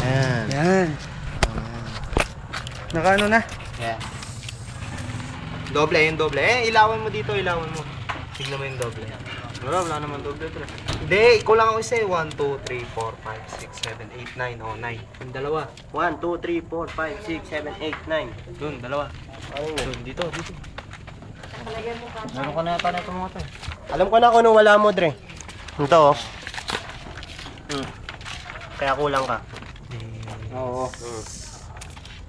Ayan. Yan. Nakaano na? Yeah. Doble, yung doble. Ilawan mo dito, ilawan mo. Tignan mo yung doble. Wala naman doble, pre. Hindi, kulang ako isa eh. 1, 2, 3, 4, 5, 6, 7, 8, 9. Oh, 9. Yung dalawa. 1, 2, 3, 4, 5, 6, 7, 8, 9. Doon, dalawa. Doon, dito. Meron ko na yata na itong mga to. Alam ko na kung anong wala mo, Dre. Ito, oh. Kaya kulang ka. Oo.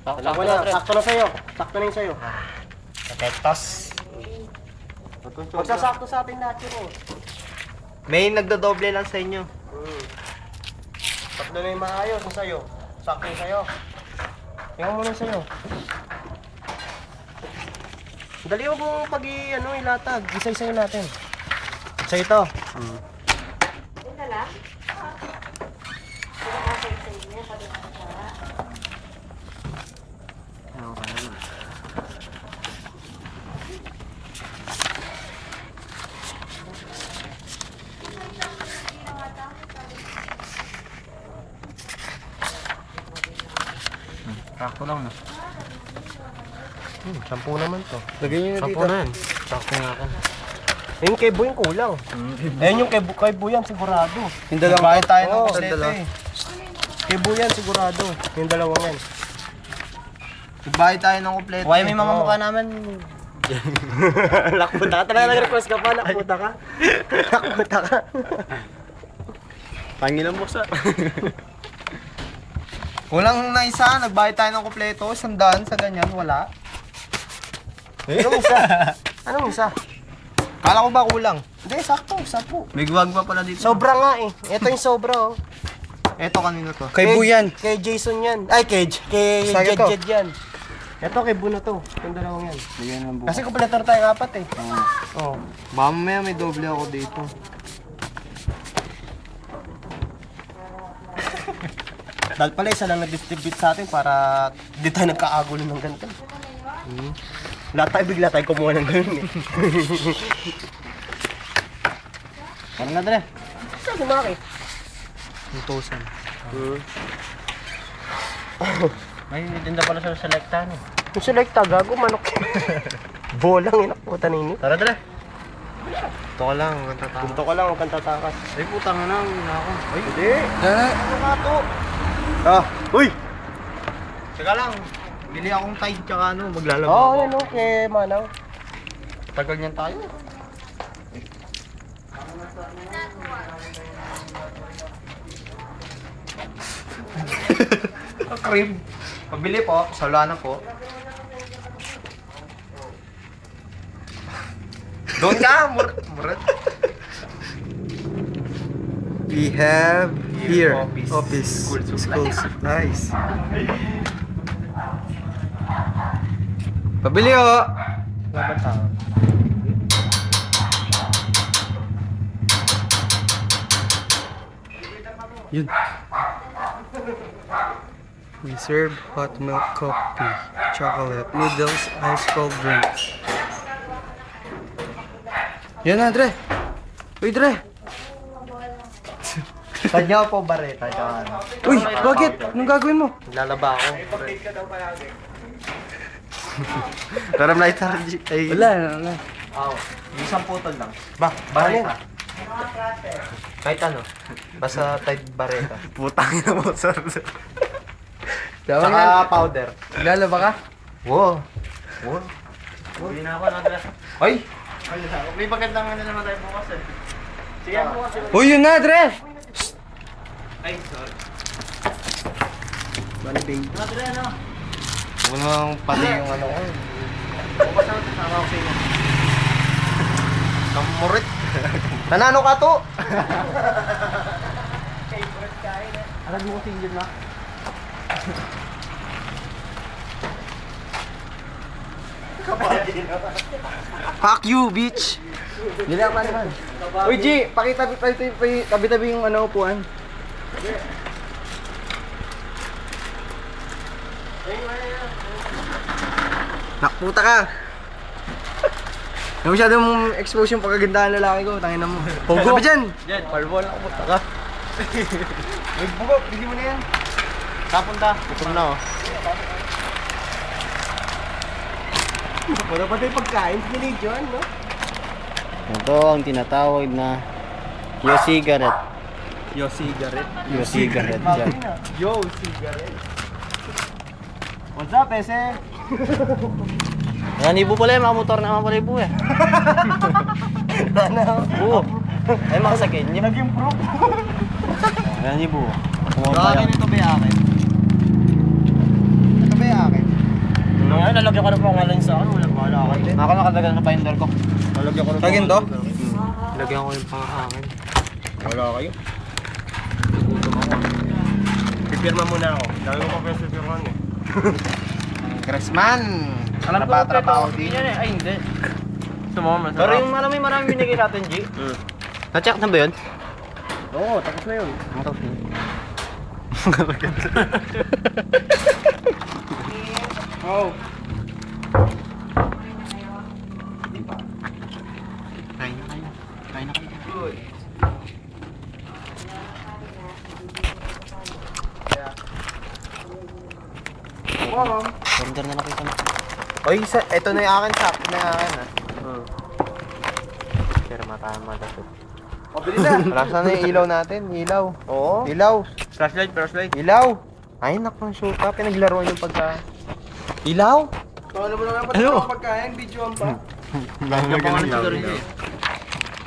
Alam ko na, sakto na sa'yo. Sakto na yung sa'yo. Protectos. Magsasakto sa atin lahat yun, oh. May nagdodoble lang sa inyo. Sakto na yung maayos yung sa'yo. Sakto yung sa'yo. Tingnan mo na yung sa'yo. Dali mo kung ilatag. Isa-isayo natin. Sa ito. Ito lang? Sakto lang na. 10 naman to. Lagyan nyo na dito. 10 na yan. Sakto nga akin. Yung kay Boy yung kulang. Ayun yung kay Boy yan sigurado. Yung dalawang Bakit tayo ng Oo, kompleto dalawa. eh. Kay Boy yan sigurado. Yung dalawang yan. Bakit tayo ng kompleto Why may mga mukha naman? Lakbuta ka. Talaga nag-request ka pa. Lakbuta ka. Lakbuta ka. Pangilan mo sa. Kulang na isa, nagbayad tayo ng kompleto, 100 sa ganyan, wala. Anong isa? Anong isa? Kala ko ba kulang? Hindi, sakto. 10. May guwag pa pala dito. Sobra nga eh. Ito yung sobra oh. Eto kanino to? Kay Buyan. Kay Jason yan. Ay, kay Sa'yo to. Jed yan. Ito kay Bu na to. Yung dalawang yan. Bigyan ng buka. Kasi kompletor tayo 4 eh. Oo. Baka mamaya may doble ako dito. Dahil pala isa lang nag-distribute sa atin para di tayo nagkaagulo ng ganito. Lahat tayo bigla tayo kumuha ng ganun eh. Parang na dala. Saan lumaki? 2,000. May tinda pala sa selecta eh. Yung selecta, gago manok. Bolang inakutan ninyo. Tara dala. Ito ka lang, ang tatama. Punto ka lang, huwag kang tatakas. Ay putang na ako. Ay, Hindi. Dala. Ano nga to? Ah, uy! teka lang. Bili akong tide tsaka ano, maglalaba Oo, ako. yan okay, Manang. Tagal niyan tayo. Cream. Pabili po, sala na po. Doon ka, murat. We have here. Office. Office. School supplies. Pabili oh. Laban tao. Yun. We serve hot milk coffee, chocolate, noodles, ice cold drinks. Yan na, Dre. Uy, Dre. Kanya po bareta tsaka ano. Uy, bakit? Anong gagawin mo? Lalaba ako. Pero light ay. Wala. Oo. Isang putol lang. Bareta. Kahit ano. Basta type bareta. Putang ina mo, sir. Saka powder. Lalaba ka? Wow. Hindi na ako nandra. Ay! May magandang ano naman tayo bukas eh. Sige, bukas. Uy, yun na, Dre. Ay, sorry. Bali, babe. Nandra, ano? Huwag nang pati yung ano ko. Bukas na, kasama ko sa inyo. Kamurit. Nanano ka to? Favorite kain eh. Alam mo kasi yun na. Fuck you, bitch. Hindi ako naman. Uy, G, tabi-tabi yung ano, upuan. Nakputa ka. Hindi masyadong expose yung pagkagandahan ng lalaki ko, tangin na mo. Pogo! Sabi dyan! Jen, Fireball ako, puta ka. May bugok, bigyan mo na yan. Saan punta? Gutom na oh. Wala pa tayo pagkain sa religion, no? Ito ang tinatawag na Yo cigarette. Yo, cigarette. Yo cigarette yan. Yo, cigarette. What's up, ese? Yan, ibu pala yung mga motor na pala ibu eh. Ano? Oo. Ay, makasakit niya. Naging proof. Yan, ibu. Akin ito ba yung akin? Ito ba yung akin? Ano nga, lalagyan ko ng pangalan sa akin. Wala ako. Ako nakadagan na pa-indoor ko. Lalagyan ko ng Tagin to? Lagyan ko yung pang-akin. Wala kayo. Pipirma muna ako. Dami ko pa pwede pipirman eh. Cressman! Alam ko, trabaho din. yan eh. Ay, hindi. Sumama, Pero yung maraming binigay natin, G. Na-check na ba yun? Oo, tapos na yun. Oh. Kain na kayo. Kain na kayo. Order na lang kayo. Oy, ito na yung akin. Sakto na yung akin ah. Pero matama daw. O, bili na. Wala na yung ilaw natin. Ilaw. Oo. Ilaw. Flashlight, flashlight. Ilaw. Ay, nakang shoota. Pinaglaruan yung pagka... Ilaw? Paano mo naman pati mga pagkain? Videoan pa. Yung pangalan siguro niya eh.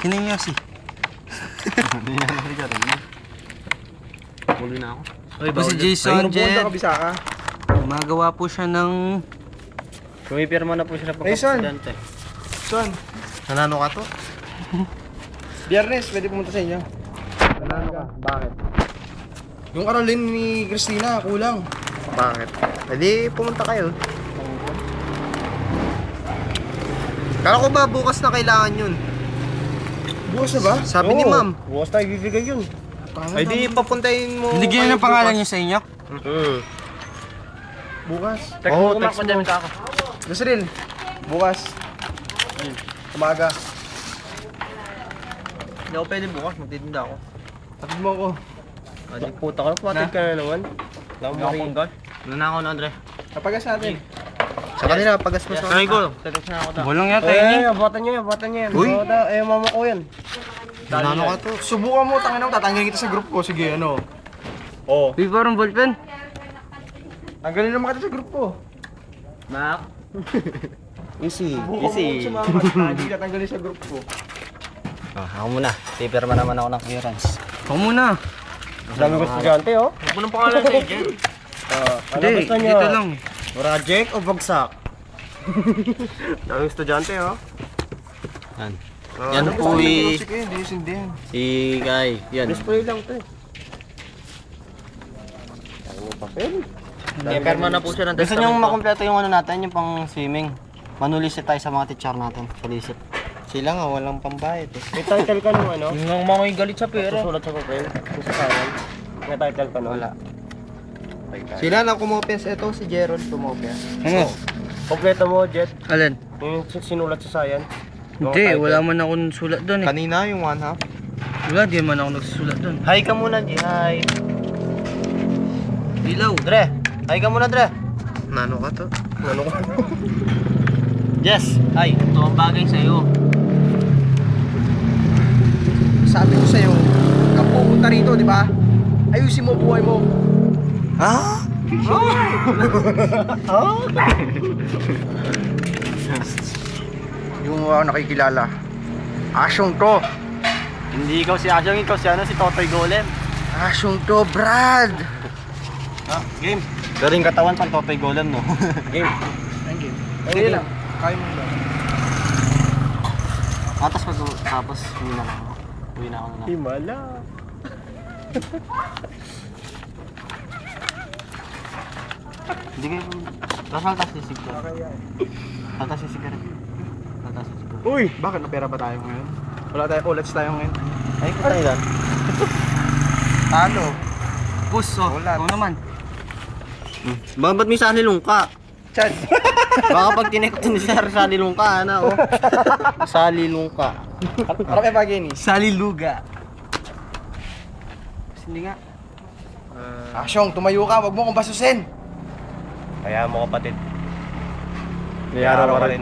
Kining Yossi. Huli na ako. Po si Jason Jed. kabisa ka. Gumagawa po siya ng... Pumipirma na po siya pag Jason. presidente. Son, Nanano ka to? Biyernes, pwede pumunta sa inyo. Nanano ka? Bakit? Yung Caroline ni Christina, kulang. Bakit? Pwede pumunta kayo. Kala ko ba bukas na kailangan yun? Bukas na ba? Sabi ni ma'am. Bukas tayo bibigay yun. Ay di papuntahin mo. Binigyan kayo ng pangalan bukas. niyo sa inyo? Bukas. Oo, text mo. ako. Nasril, bukas. Umaga. Hindi ako pwede bukas, magtitinda ako. Tapos mo ako. Puta ka, patid ka na naman. Hindi ako panggal. Ano na ako na, Andre? Kapagas natin. Sa kanila, pagas mo sa Try ko. Text na ako. Walang yata yun. abatan nyo yan. Uy! Mama ko yan. Nanano ka to? Subukan mo, tangin ako, tatanggalin kita sa group ko. Sige, ano? Oo. Uy, parang ballpen. Tanggalin naman kita sa group ko. Mac. Easy. Subukan mo sa mga hindi kita tanggalin sa group ko. Ako muna. Pipirma naman ako ng clearance. Ako muna. Dami ko estudyante, oh. Huwag mo ng pangalan sa agent. Ano Hindi, gusto nyo? dito lang. Project o bagsak? Dami estudyante, oh. Yan. Yan po Sige, hindi sindihan. si Guy. Yan. Display lang to eh. Dami mo papel. Pipirma na po siya ng Gusto testamento. niyong makompleto yung ano natin, yung pang swimming. Manulisit tayo sa mga teacher natin. Solicit. Sila nga, walang pambayad eh. May title ka nung ano? Yung mga galit sa pera. Susulat sa papel. Kung sa saran. May title ka nung? Wala. Sila na kumopes. Ito si Gerald kumopes. Ano? Kompleto mo, Jet. Alin? Yung sinulat sa science. Yung Hindi, title. wala man ako nagsulat doon eh. Kanina yung 1/2. Wala, di man ako nagsusulat doon. Hi ka muna, G. Hi. Ilaw. Dre. Hi ka muna, Dre. Nano ka to? Ano ko? Yes. Hi. Ito ang bagay sa'yo. Sabi ko sa'yo, kung pupunta rito, di ba? Ayusin mo buhay mo. Ah? Yung nakikilala. Asyong to. Hindi ikaw si Asyong, ikaw si ano, si Totoy Golem. Asyong to, Brad. Game. Pero yung katawan pang Totoy Golem, no? Game. Sige lang. Kaya mo ba? Tapos, hindi na lang ako. Uwi na ako na. Himala. Hindi kayo. Tapos haltas sisig ko. Haltas sisig ka rin. Haltas sisig ko. Uy, bakit napera ba tayo ngayon? Wala tayo, ulats tayo ngayon. Ay, kung tayo lang. Talo. Bus, oh. Wala. Ako naman. Ba't may sanilong ka? Chad. Baka pag tinekot ni Sir, salilong ka, ana, oh. Salilong ka. Ano kayo pag-inis? Saliluga. Hindi nga. Asyong, tumayo ka, wag mo akong basusin. Kaya mo kapatid. Niyaro ka rin.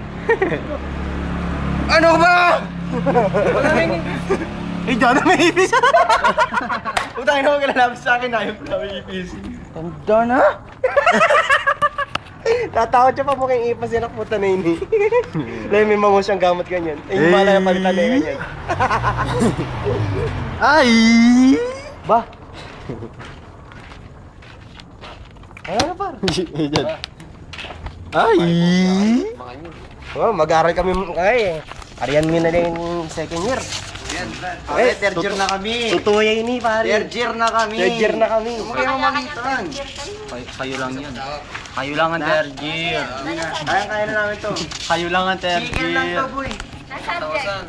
Ano ba? Eh, dyan na may ipis! Utangin na ko kalalapis sa akin, ayaw ko na may ipis. Tanda na. Tatakot siya pa mo kayong ipis, yan ako puta na ini. Dahil may mango siyang gamot ganyan. Eh, yung bala yung palitan na yung ganyan. Ay! Ba? Ano par? Ay! Oh, mag-aaral kami ay. Ariyan mo na din second year. Okay, third year na kami. Tutuya ini pare. Third year na kami. Third year na kami. Kaya mamagitan. Kayo lang yan. Kayo lang ang third year. Kaya na namin to. Kayo lang ang third Chicken lang year. to, boy. Nasaan dyan?